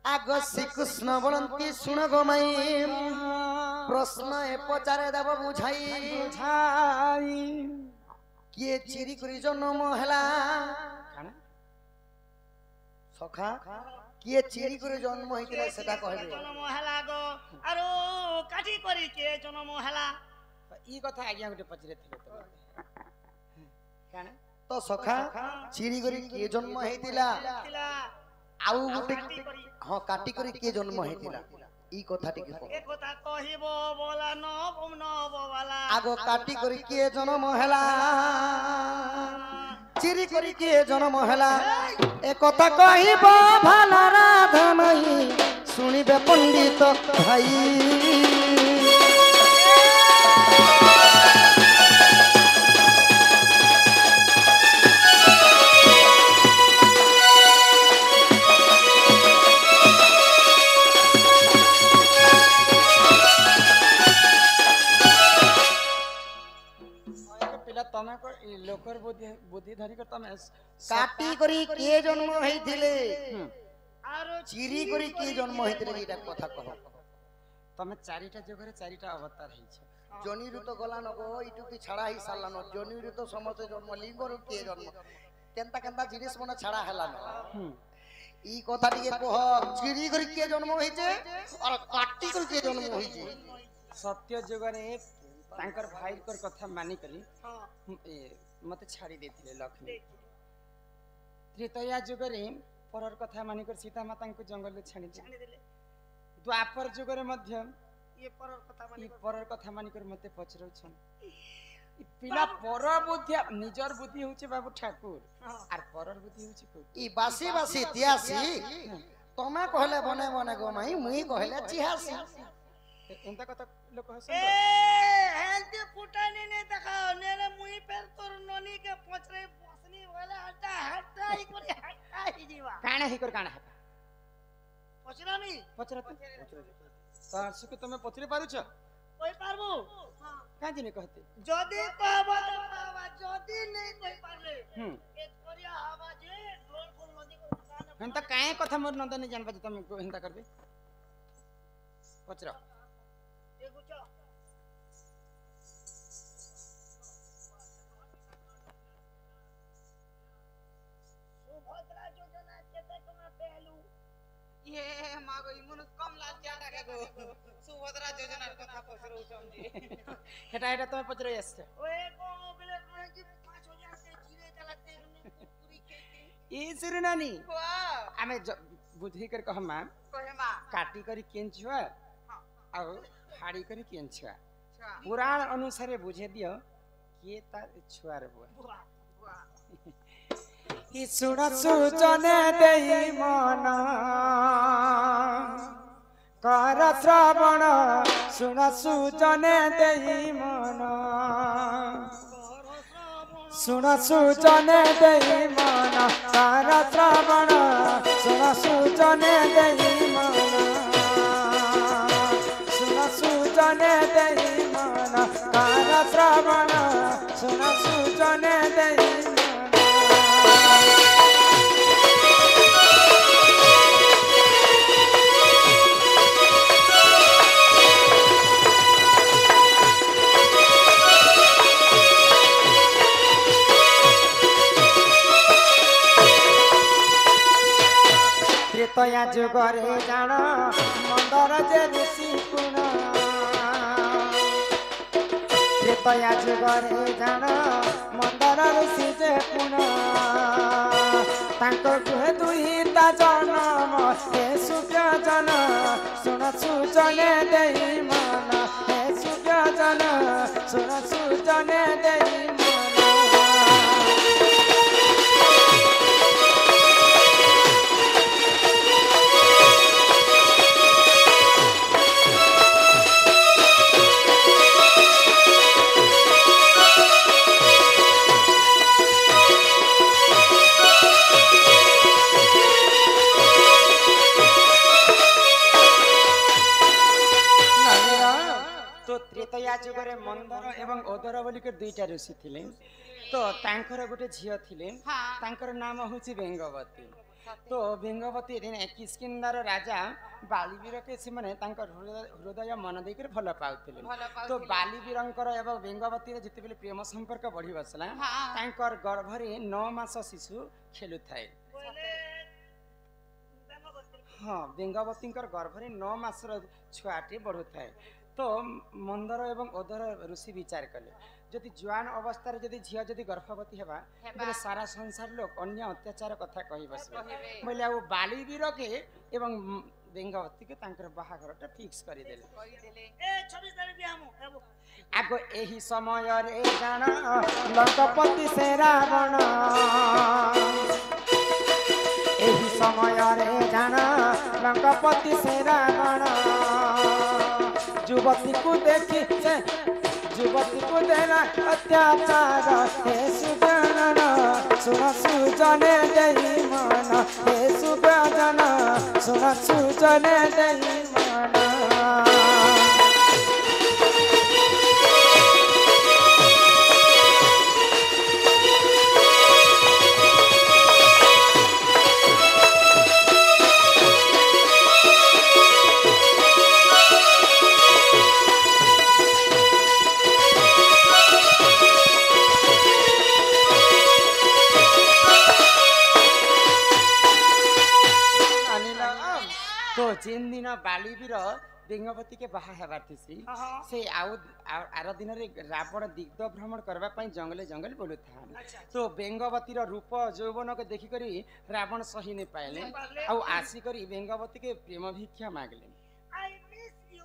आग श्रीकृष्ण बोलती सुन गो माई प्रश्न ए पचारे देव बुझाई किए चिरी करी जन्म हैला सखा किए चिरी करी जन्म होइतिला सेटा कहबे जन्म हैला गो आरो काटी करी के जन्म हैला ई कथा आज्ञा गुटे पचरे थिले तो काना तो सखा चिरी करी के जन्म होइतिला आउ गुटे हां काटी करी के जन्म होइतिला ई कथा टिके को ए कथा कहिबो बोला न बोला आगो काटी करी के जन्म हैला चिरी करी के जन्म हैला ए कथा कहिबो भला राधा मई सुनिबे पंडित भाई तमे को लोकर बुद्धि धरी कर तमे काटी करी के जन्म होइथिले आरो चिरी करी के जन्म होइथिले एटा कथा कह तमे चारिटा जगरे चारिटा अवतार है छ जनी रु तो गला न गो इटु की छाड़ा ही साला न जनी रु तो समस्त जन्म लिंगर के जन्म केनता केनता जिनिस मन छाड़ा हला न ई कथा टिके कह चिरी करी के जन्म होइछे और काटी करी के जन्म होइछे सत्य जगरे तांकर भाई कर कथा मानी करी मते छाड़ी देथिले लक्ष्मी त्रेतया जुगरे परर कथा मानी कर सीता माता को जंगल में छाड़ी देले द्वापर जुगरे मध्य ये परर कथा मानी कर मते पचरौ छन पिला पर बुद्धि निजर बुद्धि होचे बाबू ठाकुर आर परर बुद्धि होचे को ई बासी बासी तियासी तमे कहले बने बने गो माई मुई कहले चिहासी एंता कथा लोक हसन ए हेंती फुटानी ने देखाओ नेले मुई पेर तोर ननी के पचरे बसनी वाला हटा ही करे हटा ही जीवा काना ही कर काना पचरानी पचरा तो सुके तमे पचरे पारु छ कोई पारबो का जिने कहते जदी कहबो तो कहबा जदी नहीं कोई पारले एक करिया हवा जे ढोल फुल नदी को कान हंता काहे कथा मोर नंदन जानबा तमे को हिंता करबे पचरा ये मागो इमुन कम लाल जाडा के गो सुभद्रा योजना कथा पचरौ समझी हेटा हेटा तमे पचरै आछे ओए को बिले कोन जी 5000 से जीरे चलाते पूरी के ई सिरनानी वाह आमे बुद्धि कर कहमा कहमा काटी करी केंछुआ आ फाड़ी करी केंछुआ पुराण अनुसार बुझे दियो के ता छुआर बुआ कि सुन सुजने देई मन कर श्रवण सुन सुजने देई मन सुन सुजने देई मन कर श्रवण सुन सुजने देई मन सुन सुजने देई मन कर श्रवण सुन सुजने देई त्रेतया जुगरे जान मंदर जे ऋषि गुण त्रेतया जुगरे जान मंदर ऋषि जे गुण तांको गुहे दुहिता जन्म हे सूर्य जन सुन सुजने देई मन हे सूर्य जन सुन सुजने देई त्रेतया जुगरे मंदर एवं ओदर बोली के दुईटा ऋषि थिले तो तांकर गोटे झियो थिले तांकर नाम होची बेंगवती तो बेंगवती दिने किष्किंधार राजा बालीवीर के से माने तांकर हृदय मन देकर भल पाउथिले तो बालीवीरंकर एवं बेंगवती रे जति बेले प्रेम संपर्क बढ़ी बसला तांकर गर्भरे 9 मास शिशु खेलु थाए हाँ बेंगवतींकर गर्भरे 9 मासर छुआटे बढ़ु थाए तो मंदर एवं ओदर ऋषि विचार कले जदि जुआन अवस्था जदि झिया जदि गर्भवती हेबा बेले सारा संसार लोग अन्य अत्याचार कथा कहि बसबे बोले आ बालीवीर के एवं बेंगवती के तांकर बाहाघरटा फिक्स करि देले ए 26 तारिख बियाह मु हेबो आगो एही समय रे जान लंकापति से रावण एही समय रे जान लंकापति से रावण युवती को देखी से युवती को देना अत्याचार हे सुजन सुन सुजने देई मन हे सुजन सुन सुजने देई मन जिन दिन बालीवीर बेंगवती के बाहा हेबार थिसी से आर दिन रे रावण दिग्ध भ्रमण करबा पई जंगले जंगल बोलु था तो बेंगवती रो रूप यौवन के देखि करी रावण सही ने पाइले आ आसी करी बेंगवती के प्रेम भिक्षा मांगले आई मिस यू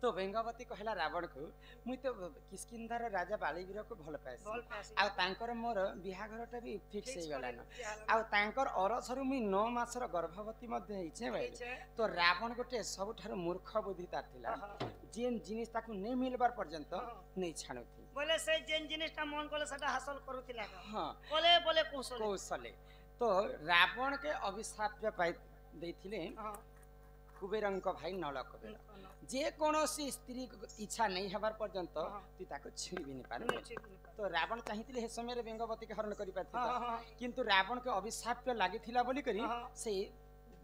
तो बेंगवती कहला रावण को मुई तो किष्किंधार राजा बालीवीर को भल पाइसी आ तांकर मोर बिहाघरटा भी फिक्स हे गला न आ तांकर अरसरु मुई 9 मासर गर्भवती मध्ये हिचे भाई तो रावण गोटे सबठार मूर्ख बुद्धि तार थिला जेन जिनिस ताकू नै मिलबार पर्यंत नै छानुथि बोले से जेन जिनिसटा मन कोले सेटा हासिल करूथिला हां बोले कौशले तो रावण के अभिशाप पाई देथिले कुबेरंक भाई नल कुबेर जे कोनोसी स्त्री इच्छा नहीं हबार पर्यंत तू ताको छुई भी नहीं पारु तो रावण चाहिथिले हे समय रे बेंगवती के हरण करि पाथिला किंतु रावण के अभिशाप लागिथिला बोली करी से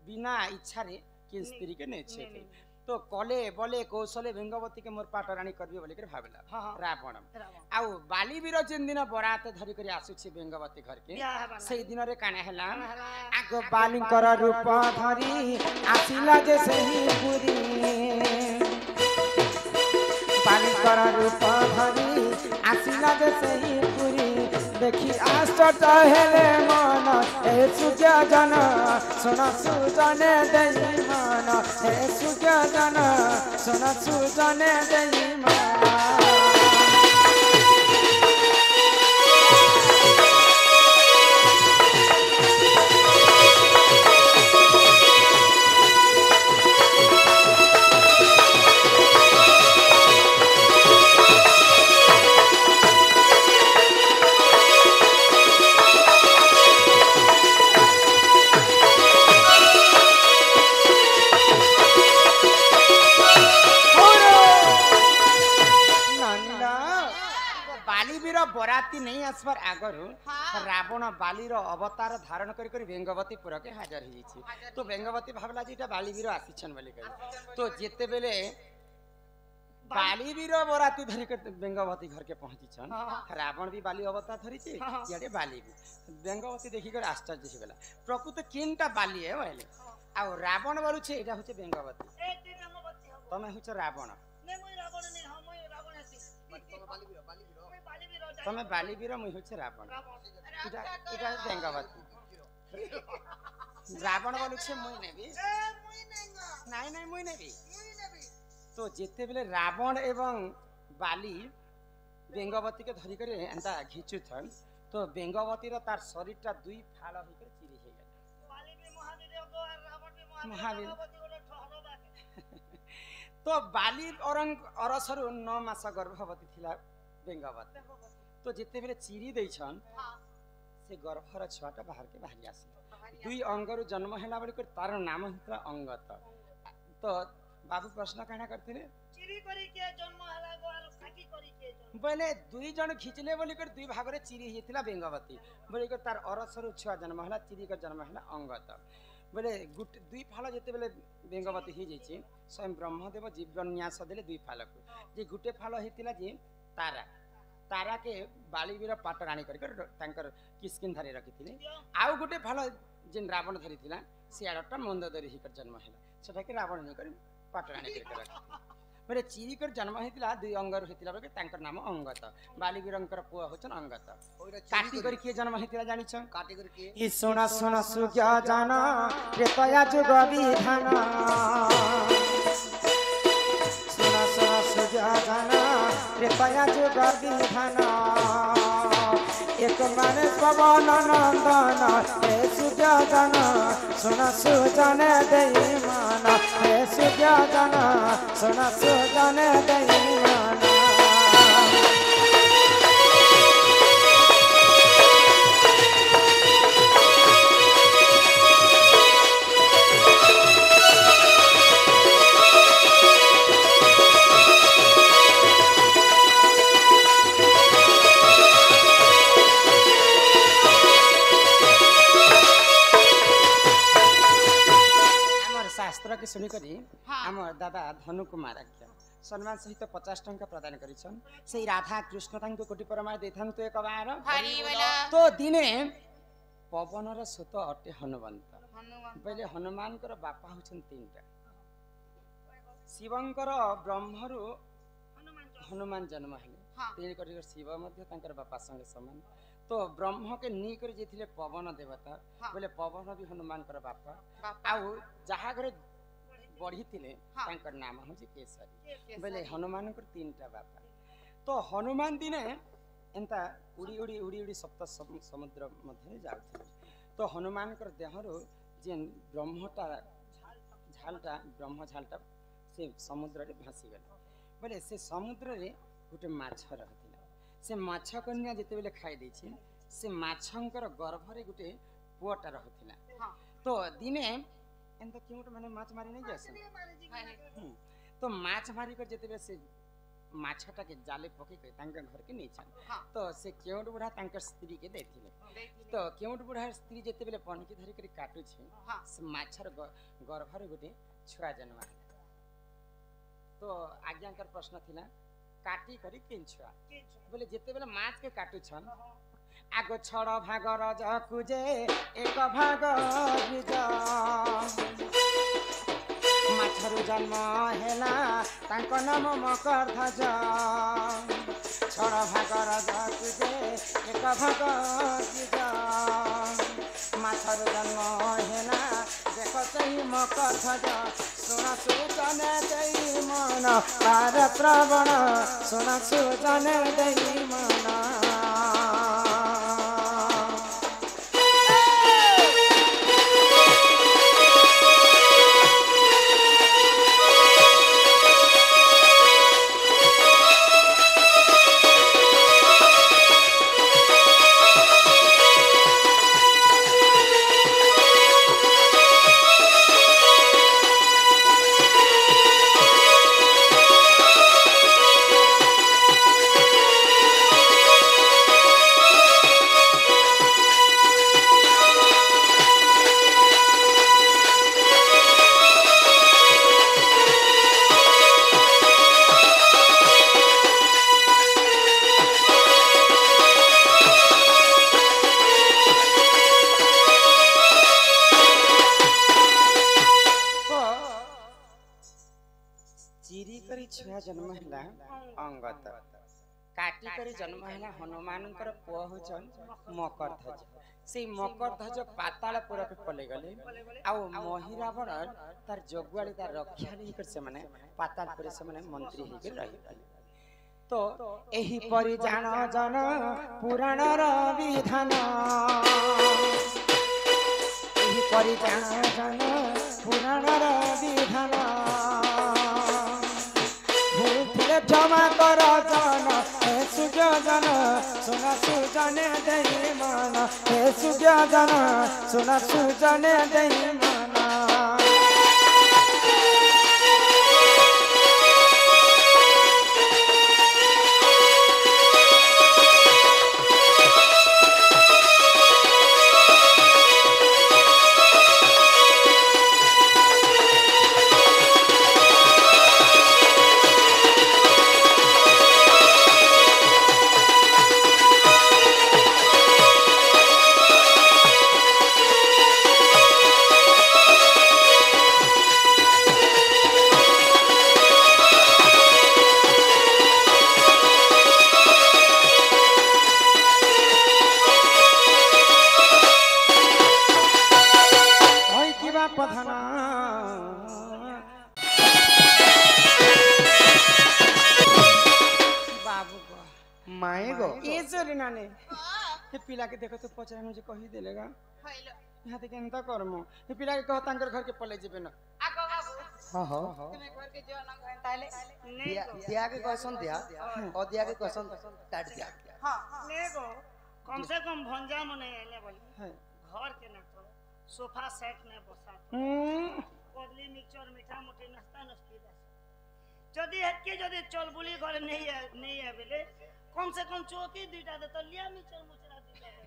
बिना इच्छा रे के स्त्री के नै छे तो कले बोले कौशले बेंगवती के मोर पाटरानी करबे बोली कर भाबला रावण आउ बालीवीर जिन दिन बरात धरि करी आसु छी बेंगवती घर के सेही दिन रे काना हला आगो बालिंकर रूप धरि आसिला जे सही पुरी बालिंकर रूप धरि आसिला जे सही पुरी देखी आश्चर्य हेले मन हे सुज्ञ जन सुन सुजने देई मन हे सुज्ञ जन सुन सुजने देई मन बराती नहीं आसबार आगर रावण बालीर अवतार धारण करी बेंगवती पुर के हाजर हो तो बेंगवती भावला जे बालीवीर आसीछन बोली तो जेते बेले बालीवीर बराती धरी बेंगवती घर के पहुंची छन रावण भी बाली अवतार धरी छे याडे बाली भी बेंगवती देखि कर आश्चर्य से गेला प्रकृत किनटा बाली है बोले आ रावण बोलु छे एटा होचे बेंगवती तमे होछ रावण ने मुई रावण ने हम रावण हसी तमे बालीवीर मुई होछे रावण इटा बेंगवती रावण बोलु छे मुई नेबी नाइ नाइ मुई नेबी तो जेते बेले रावण एवं बाली बेंगवती के धरी करे एंता घिचु थन तो बेंगवती रो तार शरीरटा दुई फाळ होई के चिरी हे गेल बाली भी महावीर गो रावण भी महावीर बेंगवती गोटे ठहरो बाके तो बाली औरंग अरसरु 9 मास गर्भवती थिला बेंगवती तो जिते बेले चिरी दै छन से गर्भर छुआटा बाहर के बाहरी आसी दुई अंगरु जन्म हैला बड़ी कर तार नाम हितला अंगत तो बाबू प्रश्न कहना करथिले চিরি করি কে জন্ম হলা গো আর কাটি করি কে জন্ম बोले दुई जन खिंचले बोली कर दुई भाग रे चिरी हेतिला बेंगवती बोली कर तार अरसरु छुआ जन्म हला चिरी कर जन्म हला अंगत बोले गुट दुई फाल जेते बेले बेंगवती ही जाइछि स्वयं ब्रह्मदेव जीवन्यास देले दुई फाल को जे गुटे फाल हेतिला जे तारा तारा के बालीवीर पाट राणी कर तांकर किस्किन धरे रखिथिले आउ गुटे फाल जेन रावण धरिथिला से आडटा मंदोदरी ही कर जन्म हला सेटा के रावण नै कर पाट राणी कर रखि बोले चिरी कर जन्म हेतिला दुई अंगर हेतिला बके तांकर नाम अंगत बालीवीरंकर पुआ होचन अंगत काटी कर के जन्म हेतिला जानि छ काटी कर के इ सुना सुना सुज्ञा जाना त्रेतया जुग विधान सुना सुना सुज्ञा जाना त्रेतया जुग विधान एक मन पवन नंदन हे सुज्ञा जाना सुना सुजन देई मान हे सुज्ञा जाना सुना सुजन देई मान शास्त्र के सुनी करी आम दादा धनु कुमार आज्ञा सम्मान सहित 50 टंका प्रदान करिछन से राधा कृष्ण तांको कोटि परमाय देथांतु एक बार तो दिने पवन र सुत अटे हनुमंत पहिले हनुमान कर बापा होछन तीनटा शिवंकर ब्रह्मरु हनुमान जन्म हले तीन करी शिव मध्य तांकर बापा संगे समान तो ब्रह्म के नी कर जेथिले पवन देवता बोले पवन भी हनुमान कर बापा आउ जहा घरे बढ़ी थिले तांकर नाम होछि केसरी बोले हनुमान कर तीनटा बापा तो हनुमान दिने एंता उड़ी उड़ी उड़ी उड़ी सप्त समुद्र मध्य जाउथिले तो हनुमान कर देहरो जे ब्रह्मटा झालटा ब्रह्म झालटा से समुद्र रे भासी गेल बोले से समुद्र रे गुटे माछ रहथिला से माछ कन्या जेते बेले खाई दैछि से माछंकर गर्भ रे गुटे पुअटा रहथिला तो दिने एंता केउट माने माछ मारी नै जासन तो माछ मारी कर जेते बेले से माछटा के जाले पके के तांके घर के नै छन तो से केउट बुढ़ा तांकर स्त्री के देथिले तो केउट बुढ़ा स्त्री जेते बेले पनकी धरि कर काटु छै से माछर गर्भ रे गुटे छुआ जन्म तो आज्ञाकर प्रश्न थिला काटी करी तीन छुआ बोले जेते बेले माछ के काटु छन आगो छड़ भाग रज कुजे एक भाग बिज माछरु जन्म हेला तांको नाम मकर ध्वज छड़ भाग रज कुजे एक भाग बिज माछरु जन्म हेला देख सही मकर ध्वज सुना सुजन देई मन पार प्रवण सुना सुजन देई मन जन्म है अंगत काटी करी जन्म है हनुमान पुआ होचन मकर ध्वज से मकर ध्वज पाताल पुर के पले गले आउ महिरावण तार जगुआली तार रक्षा कर से माने पाताल पुर से माने मंत्री ही के रही तो एही परि जान जन पुराण र विधान एही परि जान जन पुराण र विधान क्षमा कर जन हे सूर्य जन सुना सुजन देई मन हे सूर्य जन सुना सुजन देई मन बाबू को माए गो ये चोरी नाने ये पिला के देखो तो पचरा मुझे कही देलेगा হইল यहाँ तक एंता करमो ये पिला के कहो तांकर घर के पले जेबे ना আগো বাবু हाँ हाँ তুমি ঘরকে যেও না ঘরে তাইলে दिया के क्वेश्चन दिया और दिया के क्वेश्चन काट दिया হ্যাঁ लेगो कम से कम भंजा मने आइले बोली है घर के न तो सोफा सेट ने बसा कोदली मिक्सचर मीठा मुठी नाश्ता नस्ती दे जदी हेतके जदी चल बुली घर नहीं आबेले कम से कम चौकी दुईटा दे तो लिया मिक्सचर मुचरा दुईटा दे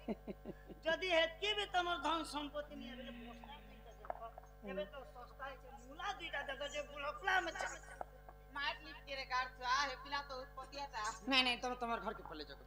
जदी हेतके भी तमर धन संपत्ति नहीं आबेले पोस्टा दुईटा दे एबे तो सस्ता है मूला दुईटा दे जे बुलकला में चल मार लिख के रे गाड़ आ हे पिला तो पतियाटा नहीं नहीं तुम तुम्हारे घर के पले जाओ